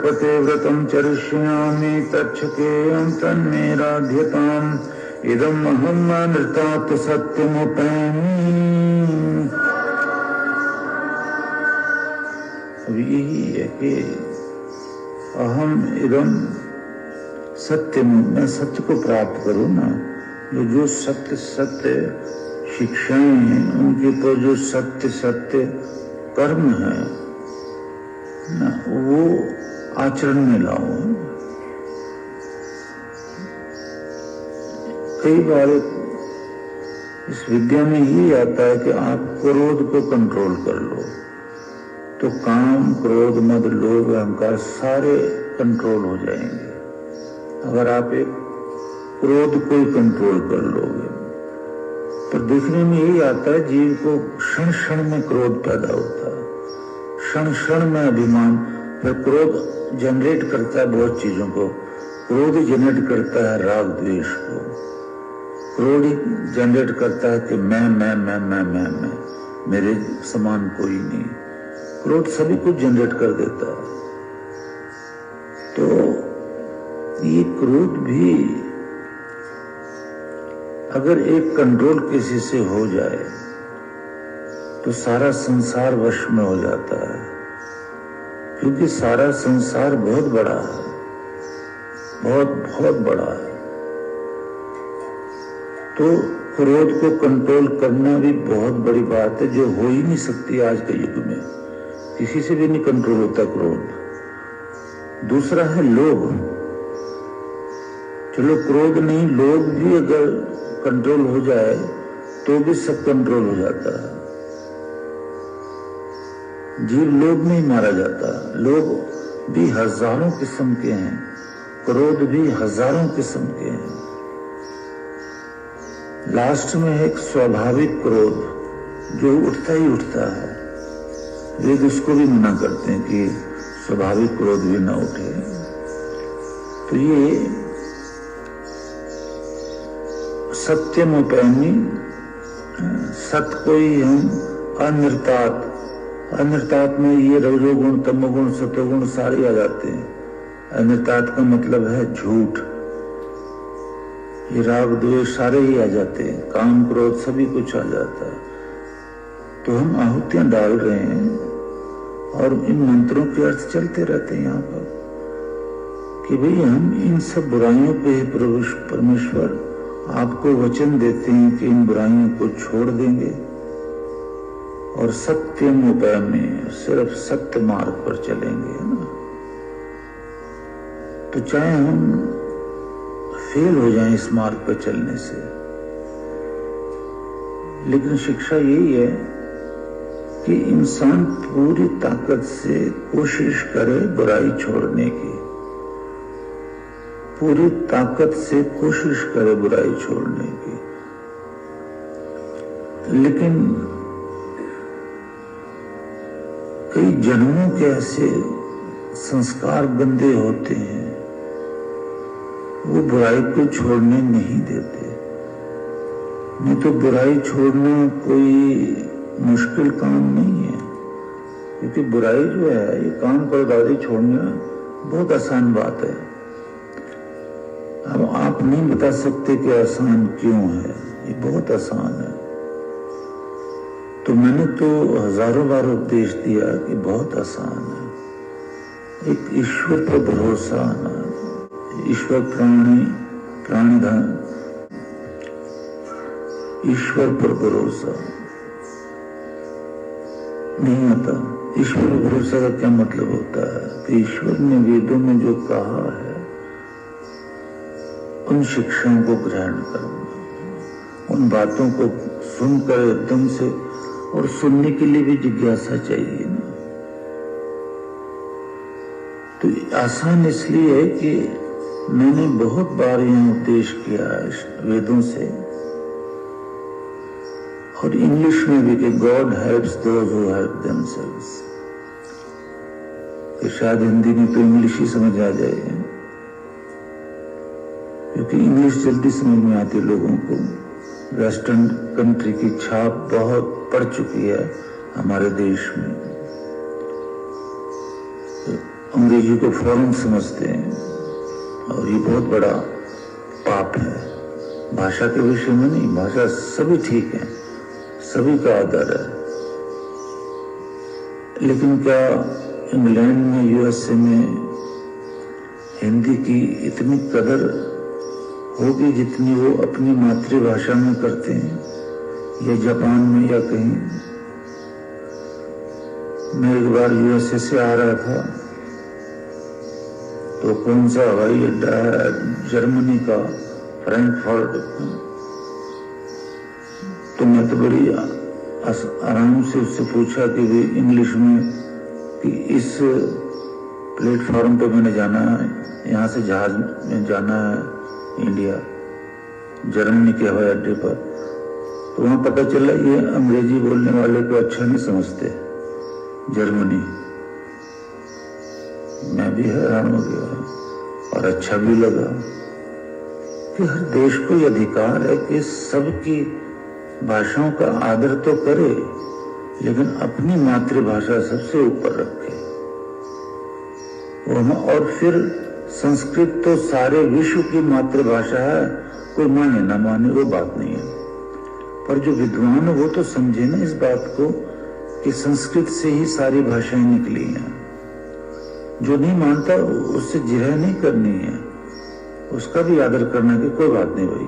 प्रजापते व्रतं चरिष्यामि तच्छकेयं तन्मे राध्यताम् इदम् अहम् अनृतात् सत्यमुपैमि। अब यही है कि अहम इदम सत्य, मैं सत्य को प्राप्त करूं ना। जो सत्य सत्य शिक्षाएं हैं उनके ऊपर जो सत्य सत्य कर्म है ना, वो आचरण में लाओ। कई बार इस विद्या में ही आता है कि आप क्रोध को कंट्रोल कर लो तो काम क्रोध मद लोभ अहंकार सारे कंट्रोल हो जाएंगे। अगर आप एक क्रोध को कंट्रोल कर लोगे तो देखने में यही आता है जीव को क्षण क्षण में क्रोध पैदा होता है, क्षण क्षण में अभिमान। फिर क्रोध जनरेट करता है बहुत चीजों को। क्रोध जनरेट करता है राग द्वेष को। क्रोध जनरेट करता है कि मैं मेरे समान कोई नहीं। क्रोध सभी कुछ जनरेट कर देता है। तो ये क्रोध भी अगर एक कंट्रोल किसी से हो जाए तो सारा संसार वश में हो जाता है, क्योंकि सारा संसार बहुत बड़ा है, बहुत बड़ा है। तो क्रोध को कंट्रोल करना भी बहुत बड़ी बात है, जो हो ही नहीं सकती आज के युग में। किसी से भी नहीं कंट्रोल होता क्रोध। दूसरा है लोभ। चलो क्रोध नहीं, लोभ भी अगर कंट्रोल हो जाए तो भी सब कंट्रोल हो जाता है। जीव लोभ नहीं मारा जाता। लोभ भी हजारों किस्म के हैं, क्रोध भी हजारों किस्म के हैं। लास्ट में एक स्वाभाविक क्रोध जो उठता ही उठता है। वेद उसको भी मना करते हैं कि स्वाभाविक क्रोध भी ना उठे। तो ये सत्यमुपैमि, सत्य को ही हम अनिर्तात में ये रजोगुण तमोगुण सतोगुण सारे आ जाते हैं। अनिर्तात का मतलब है झूठ। ये राग द्वेष सारे ही आ जाते हैं, काम क्रोध सभी कुछ आ जाता है। तो हम आहुतियां डाल रहे हैं और इन मंत्रों के अर्थ चलते रहते हैं यहाँ पर कि भाई हम इन सब बुराइयों पे परमेश्वर आपको वचन देते हैं कि इन बुराइयों को छोड़ देंगे और सत्यम उपाय में सिर्फ सत्य मार्ग पर चलेंगे, है ना। तो चाहे हम फेल हो जाएं इस मार्ग पर चलने से, लेकिन शिक्षा यही है कि इंसान पूरी ताकत से कोशिश करे बुराई छोड़ने की, पूरी ताकत से कोशिश करे बुराई छोड़ने की। लेकिन कई जन्मों के ऐसे संस्कार गंदे होते हैं, वो बुराई को छोड़ने नहीं देते। नहीं तो बुराई छोड़ना कोई मुश्किल काम नहीं है, क्योंकि बुराई जो है ये काम करदारी छोड़ना बहुत आसान बात है। अब आप नहीं बता सकते कि आसान क्यों है, ये बहुत आसान है। तो मैंने तो हजारों बार उपदेश दिया कि बहुत आसान है। एक ईश्वर पर भरोसा आना, ईश्वर प्राणिधन, ईश्वर पर भरोसा नहीं आता। ईश्वर पर भरोसा का क्या मतलब होता है कि ईश्वर ने वेदों में जो कहा है उन शिक्षाओं को ग्रहण करना, उन बातों को सुनकर एकदम से, और सुनने के लिए भी जिज्ञासा चाहिए ना। तो आसान इसलिए है कि मैंने बहुत बार यह उपदेश किया है वेदों से और इंग्लिश में भी कि God helps those who help themselves. कि शायद हिंदी में तो इंग्लिश ही समझ आ जाए, क्योंकि इंग्लिश जल्दी समझ में आती लोगों को। वेस्टर्न कंट्री की छाप बहुत पड़ चुकी है हमारे देश में। अंग्रेजी को फौरन समझते हैं और ये बहुत बड़ा पाप है। भाषा के विषय में नहीं, भाषा सभी ठीक है, सभी का आदर है, लेकिन क्या इंग्लैंड में, यूएसए में हिंदी की इतनी कदर होगी जितनी वो अपनी मातृभाषा में करते हैं, या जापान में या कहीं? मैं एक बार यूएसए से आ रहा था तो कौन सा हवाई अड्डा है जर्मनी का, फ्रैंकफर्ट, तो मैं तो बड़ी आराम से उससे पूछा कि भी इंग्लिश में कि इस प्लेटफॉर्म पे मैंने जाना है, यहाँ से जहाज में जाना है इंडिया, जर्मनी के हवाई अड्डे पर। तो वहां पता चला ये अंग्रेजी बोलने वाले को अच्छा नहीं समझते, जर्मनी। मैं भी हैरान हो गया और अच्छा भी लगा कि हर देश को यह अधिकार है कि सबकी भाषाओं का आदर तो करे, लेकिन अपनी मातृभाषा सबसे ऊपर रखे। और फिर संस्कृत तो सारे विश्व की मातृभाषा है, कोई माने ना माने वो बात नहीं है, पर जो विद्वान है वो तो समझे ना इस बात को कि संस्कृत से ही सारी भाषाएं निकली हैं। जो नहीं मानता उससे जिरह नहीं करनी है, उसका भी आदर करना कि कोई बात नहीं भाई,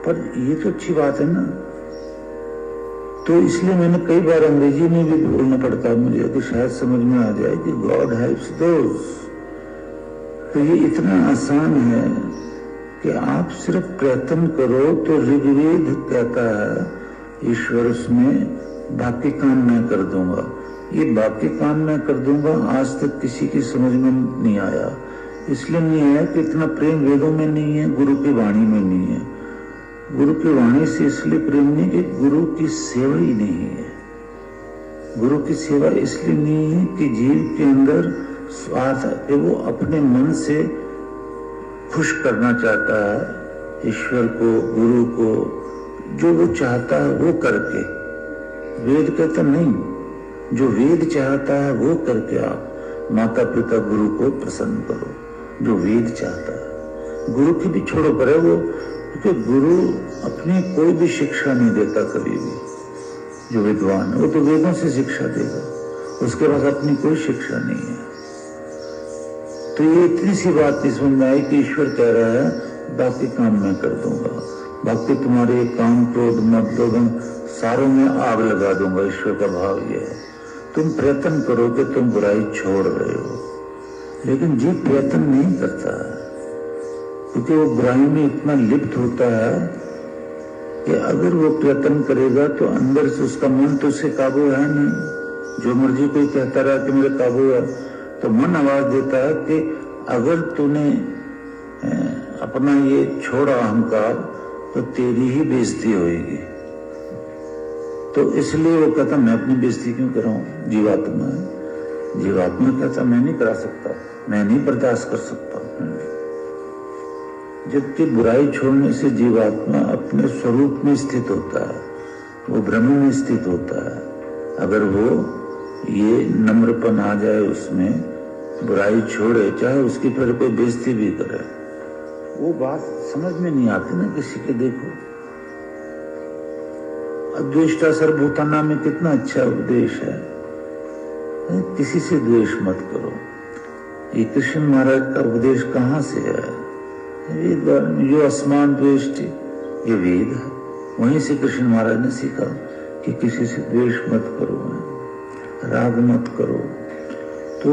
पर ये तो अच्छी बात है ना। तो इसलिए मैंने कई बार अंग्रेजी में भी बोलना पड़ता है मुझे कि शायद समझ में आ जाए कि गॉड हेल्प्स दोज। तो ये इतना आसान है कि आप सिर्फ प्रयत्न करो। तो ऋग्वेद कहता है ईश्वर उसमें बाकी काम मैं कर दूंगा। ये बाकी काम मैं कर दूंगा आज तक किसी की समझ में नहीं आया। इसलिए नहीं आया कि इतना प्रेम वेदों में नहीं है, गुरु की वाणी में नहीं है। गुरु की वाणी से इसलिए प्रेम नहीं कि गुरु की सेवा ही नहीं है। गुरु की सेवा इसलिए नहीं है कि जीव के अंदर स्वार्थ है कि वो अपने मन से खुश करना चाहता है ईश्वर को, गुरु को, जो वो चाहता है वो करके। वेद कहता नहीं, जो वेद चाहता है वो करके आप माता पिता गुरु को प्रसन्न करो, जो वेद चाहता है। गुरु की भी छोड़ो करे वो, क्योंकि गुरु अपनी कोई भी शिक्षा नहीं देता कभी भी। जो विद्वान है वो तो वेदों से शिक्षा देगा, उसके पास अपनी कोई शिक्षा नहीं है। तो ये इतनी सी बात नहीं समझ में आई कि ईश्वर कह रहा है बाकी काम मैं कर दूंगा, बाकी तुम्हारे काम क्रोध मद लोभ सारों में आग लगा दूंगा। ईश्वर का भाव ये है तुम प्रयत्न करो कि तुम बुराई छोड़ रहे हो, लेकिन जीव प्रयत्न नहीं करता है क्योंकि वो बुराई में इतना लिप्त होता है कि अगर वो प्रयत्न करेगा तो अंदर से उसका मन तो उससे काबू है नहीं। जो मर्जी कोई कहता रहा कि मेरे काबू है, तो मन आवाज देता है कि अगर तूने अपना ये छोड़ा अहंकार तो तेरी ही बेइज्जती होगी। तो इसलिए वो कहता मैं अपनी बेइज्जती क्यों कराऊं। जीवात्मा है, जीवात्मा कहता मैं नहीं करा सकता, मैं नहीं बर्दाश्त कर सकता। जबकि बुराई छोड़ने से जीवात्मा अपने स्वरूप में स्थित होता है, वो ब्रह्म में स्थित होता है। अगर वो ये नम्रपन आ जाए उसमें, बुराई छोड़े, चाहे उसकी फिर कोई बेइज्जती भी करे, वो बात समझ में नहीं आती ना किसी के। देखो अद्वेष्टा सर्वभूताना में कितना अच्छा उपदेश है, किसी से द्वेष मत करो। ये कृष्ण महाराज का उपदेश कहाँ से है? वेद में जो आसमान द्वेष्टि, ये वेद है। वहीं से कृष्ण महाराज ने सीखा कि किसी से द्वेष मत करो, राग मत करो। तो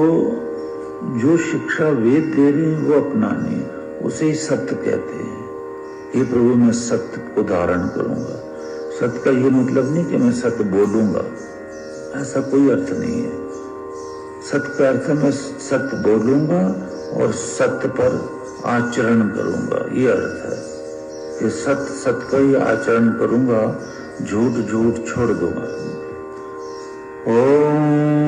जो शिक्षा वेद दे रहे हैं वो अपनानी, उसे ही सत्य कहते हैं। हे प्रभु मैं सत्य को धारण करूंगा। सत्य का ये मतलब नहीं कि मैं सत्य बोलूंगा, ऐसा कोई अर्थ नहीं है। सत्य का अर्थ मैं सत्य बोलूंगा और सत्य पर आचरण करूंगा, ये अर्थ है कि सत्य सत्य का ही आचरण करूंगा, झूठ झूठ छोड़ दूंगा। ओम